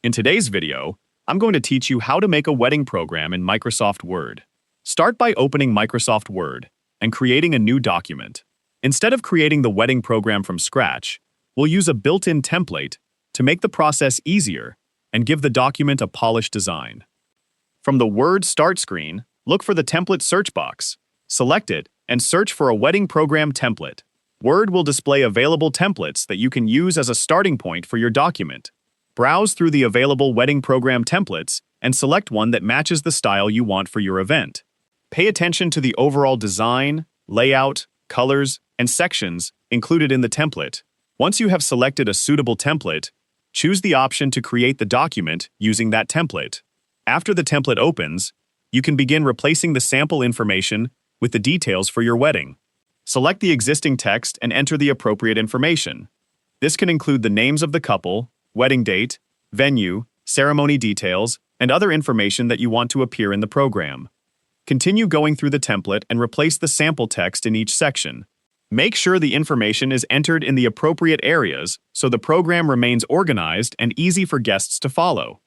In today's video, I'm going to teach you how to make a wedding program in Microsoft Word. Start by opening Microsoft Word and creating a new document. Instead of creating the wedding program from scratch, we'll use a built-in template to make the process easier and give the document a polished design. From the Word Start screen, look for the Template search box. Select it and search for a wedding program template. Word will display available templates that you can use as a starting point for your document. Browse through the available wedding program templates and select one that matches the style you want for your event. Pay attention to the overall design, layout, colors, and sections included in the template. Once you have selected a suitable template, choose the option to create the document using that template. After the template opens, you can begin replacing the sample information with the details for your wedding. Select the existing text and enter the appropriate information. This can include the names of the couple, wedding date, venue, ceremony details, and other information that you want to appear in the program. Continue going through the template and replace the sample text in each section. Make sure the information is entered in the appropriate areas so the program remains organized and easy for guests to follow.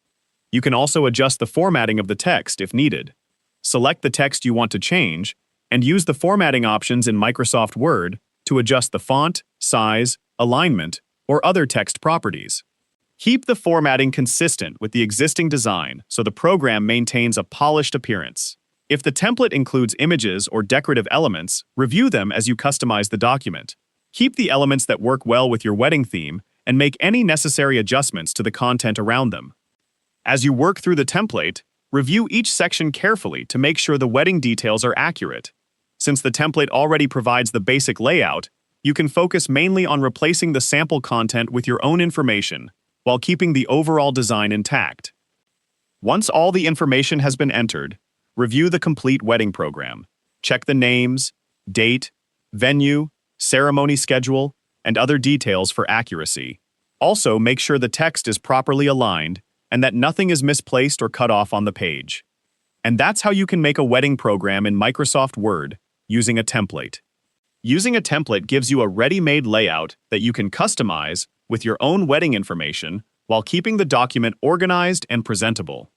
You can also adjust the formatting of the text if needed. Select the text you want to change and use the formatting options in Microsoft Word to adjust the font, size, alignment, or other text properties. Keep the formatting consistent with the existing design so the program maintains a polished appearance. If the template includes images or decorative elements, review them as you customize the document. Keep the elements that work well with your wedding theme and make any necessary adjustments to the content around them. As you work through the template, review each section carefully to make sure the wedding details are accurate. Since the template already provides the basic layout, you can focus mainly on replacing the sample content with your own information while keeping the overall design intact. Once all the information has been entered, review the complete wedding program. Check the names, date, venue, ceremony schedule, and other details for accuracy. Also, make sure the text is properly aligned and that nothing is misplaced or cut off on the page. And that's how you can make a wedding program in Microsoft Word using a template. Using a template gives you a ready-made layout that you can customize with your own wedding information while keeping the document organized and presentable.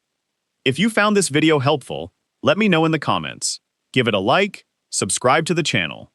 If you found this video helpful, let me know in the comments. Give it a like, subscribe to the channel,